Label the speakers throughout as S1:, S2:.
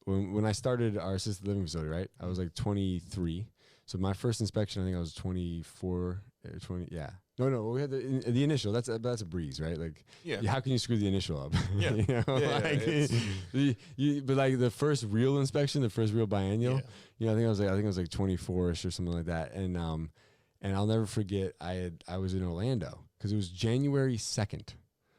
S1: when I started our assisted living facility, right, I was like 23. So my first inspection, I think I was 24 or 20. Yeah. No, we had the initial. That's a breeze, right? Like, how can you screw the initial up?
S2: Yeah.
S1: You know, but like the first real inspection, the first real biennial, I think I was like 24ish or something like that. And I'll never forget, I was in Orlando because it was January 2nd.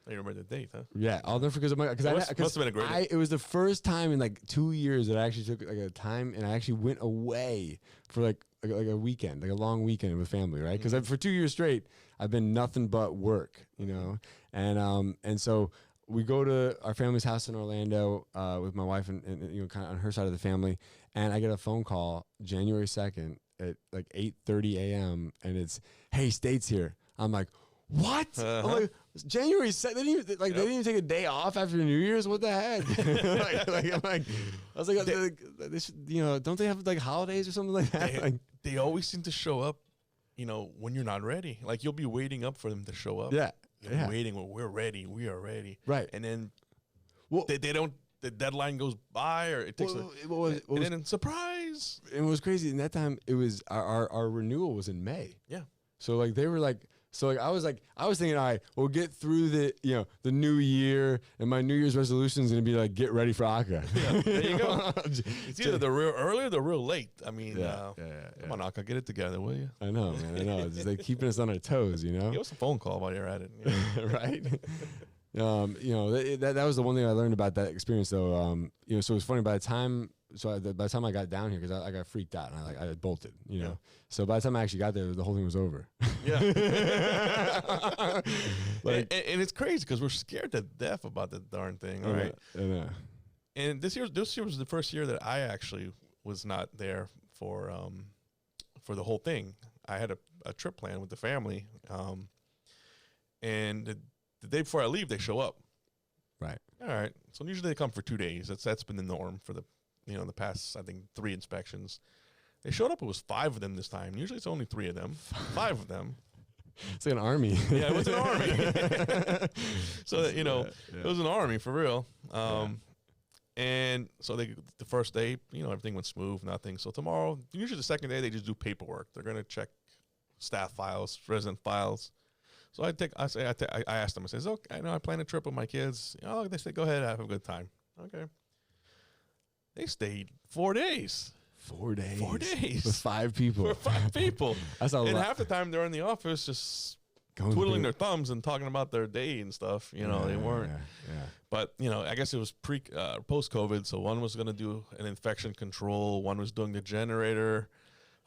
S2: I remember the date, huh?
S1: Yeah, I'll never forget. Because
S2: must have been a great day.
S1: It was the first time in like 2 years that I actually took like a time and I actually went away for like a weekend, like a long weekend with family, right? Because for 2 years straight, I've been nothing but work, you know, and so we go to our family's house in Orlando with my wife and you know, kind of on her side of the family, and I get a phone call January 2nd at like 8:30 a.m. and it's, hey, State's here. I'm like, what? I'm like, January 2nd. They didn't even take a day off after New Year's. What the heck? I was like, they should, you know, don't they have like holidays or something like that?
S2: They always seem to show up, you know, when you're not ready. Like you'll be waiting up for them to show up.
S1: Yeah,
S2: you're waiting. Well, we're ready. We are ready.
S1: Right.
S2: And then, they don't. The deadline goes by, or it takes. And then surprise.
S1: And it was crazy. In that time, it was our renewal was in May.
S2: Yeah.
S1: So like they were like. So I was thinking, all right, we'll get through the new year, and my New Year's resolution is gonna be like, get ready for AHCA.
S2: Yeah, there you go. It's either the real early or the real late. I mean, come on, AHCA, get it together, will you?
S1: I know, man. I know. It's just like keeping us on our toes, you know.
S2: Give us a phone call while you're at it,
S1: right? You know, that was the one thing I learned about that experience, though. You know, so it was funny. By the time I got down here, because I got freaked out and I bolted, you know. So by the time I actually got there, the whole thing was over.
S2: Yeah. and it's crazy because we're scared to death about the darn thing, right?
S1: I know.
S2: And this year was the first year that I actually was not there for the whole thing. I had a trip planned with the family, and the day before I leave, they show up.
S1: Right.
S2: All right. So usually they come for 2 days. That's been the norm for the past, I think, 3 inspections. They showed up. It was 5 of them this time. Usually it's only 3 of them. 5 of them.
S1: It's like an army.
S2: Yeah, it was an army. So that, it was an army for real. And so the first day, everything went smooth, nothing. So tomorrow, usually the second day, they just do paperwork. They're going to check staff files, resident files. So I asked them, I says, okay, I know I plan a trip with my kids. They say, go ahead, have a good time. Okay. They stayed 4 days.
S1: 4 days.
S2: 4 days.
S1: With 5 people.
S2: For 5 people.
S1: That's a lot.
S2: And half the time they're in the office just twiddling their thumbs and talking about their day and stuff. They weren't.
S1: Yeah.
S2: But, I guess it was post-COVID, so one was going to do an infection control, one was doing the generator,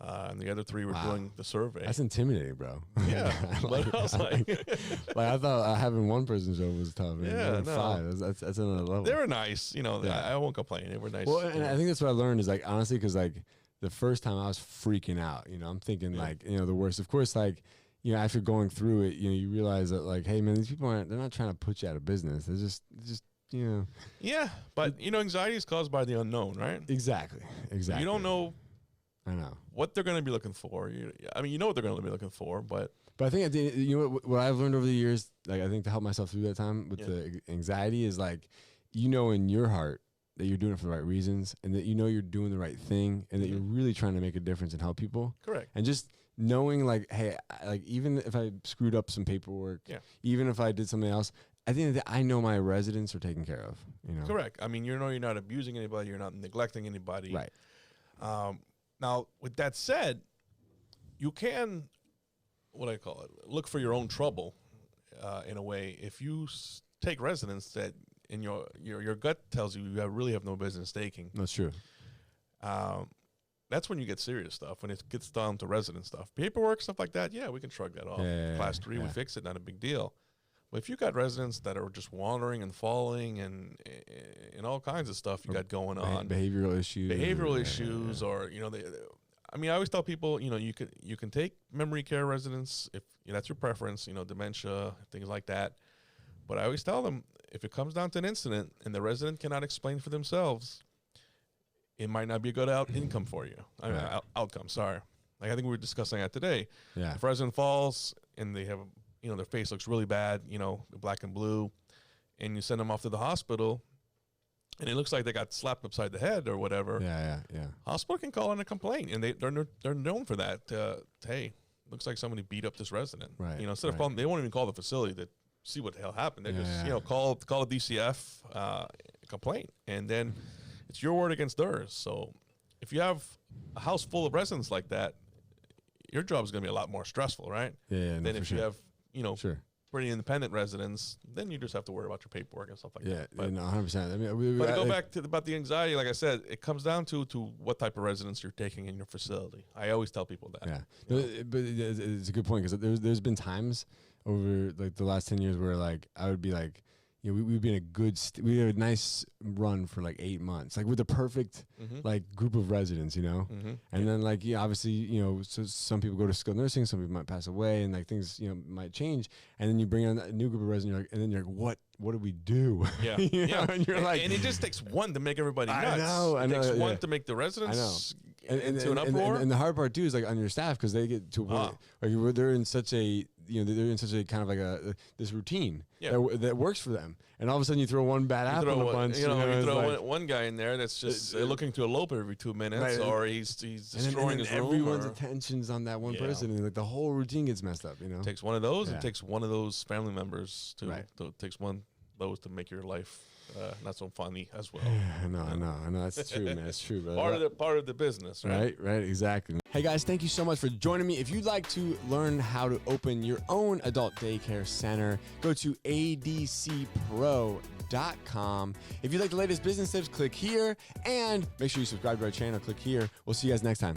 S2: and the other 3 were doing the survey.
S1: That's intimidating, bro.
S2: Yeah. But I was like
S1: I thought having one person show was tough.
S2: Yeah, no.
S1: 5. That's another level.
S2: They were nice. I won't complain. They were nice.
S1: Well, and I think that's what I learned is like, honestly, because like the first time I was freaking out, I'm thinking like, the worst. Of course, like, after going through it, you realize that like, hey man, these people they're not trying to put you out of business. They're just
S2: Yeah, but anxiety is caused by the unknown, right?
S1: Exactly.
S2: You don't know.
S1: I know
S2: what they're going to be looking for. You know what they're going to be looking for, but
S1: I think what I've learned over the years, like I think to help myself through that time with the anxiety is like, in your heart that you're doing it for the right reasons, and that you're doing the right thing, and that you're really trying to make a difference and help people.
S2: Correct.
S1: And just knowing like, hey, like even if I screwed up some paperwork, even if I did something else, at the end of the day, I know my residents are taken care of.
S2: Correct. I mean, you're not abusing anybody, you're not neglecting anybody.
S1: Right.
S2: Now, with that said, you can, look for your own trouble in a way. If you take residents that in your gut tells you really have no business taking.
S1: That's true.
S2: That's when you get serious stuff, when it gets down to resident stuff. Paperwork, stuff like that, we can shrug that off. Class 3, we fix it, not a big deal. But if you got residents that are just wandering and falling and all kinds of stuff you got going on,
S1: behavioral issues,
S2: or I always tell people, you can take memory care residents if that's your preference, dementia, things like that. But I always tell them, if it comes down to an incident and the resident cannot explain for themselves, it might not be a good outcome for you. Outcome. Sorry. Like I think we were discussing that today.
S1: Yeah.
S2: If a resident falls and they have their face looks really bad, black and blue, and you send them off to the hospital, and it looks like they got slapped upside the head or whatever, hospital can call in a complaint, and they're known for that. Hey, looks like somebody beat up this resident.
S1: Right.
S2: You know, instead of calling, they won't even call the facility to see what the hell happened. They just call a DCF complaint, and then it's your word against theirs. So if you have a house full of residents like that, your job is going to be a lot more stressful, right?
S1: Than
S2: if you have, pretty independent residents, then you just have to worry about your paperwork and stuff like that.
S1: But, 100%. I mean,
S2: but to go back to about the anxiety, like I said, it comes down to what type of residents you're taking in your facility. I always tell people that.
S1: Yeah, but it's a good point, because there's been times over like the last 10 years where like I would be like, we'd be in a good, we had a nice run for like 8 months, like with the perfect like group of residents, and then like, obviously, so some people go to skilled nursing, some people might pass away, and like things, might change, and then you bring on a new group of residents, and then you're like, what do we do?
S2: Yeah,
S1: and you're like,
S2: and it just takes one to make everybody nuts.
S1: I know.
S2: It takes one to make the residents into an uproar.
S1: And the hard part too is like on your staff, because they get to a point like they're in such a they're in such a kind of like this routine that works for them, and all of a sudden you throw one bad apple in a bunch.
S2: You throw one guy in there that's just looking to elope every 2 minutes, or he's destroying his room.
S1: Everyone's attention's on that one person, and like the whole routine gets messed up.
S2: It takes one of those. It takes one of those family members to. It takes one of those to make your life not so funny as well.
S1: I know. That's true, man. It's true, bro.
S2: Part of the business, right?
S1: Right, exactly. Hey guys, thank you so much for joining me. If you'd like to learn how to open your own adult daycare center, go to adcpro.com. If you'd like the latest business tips, click here, and make sure you subscribe to our channel. Click here. We'll see you guys next time.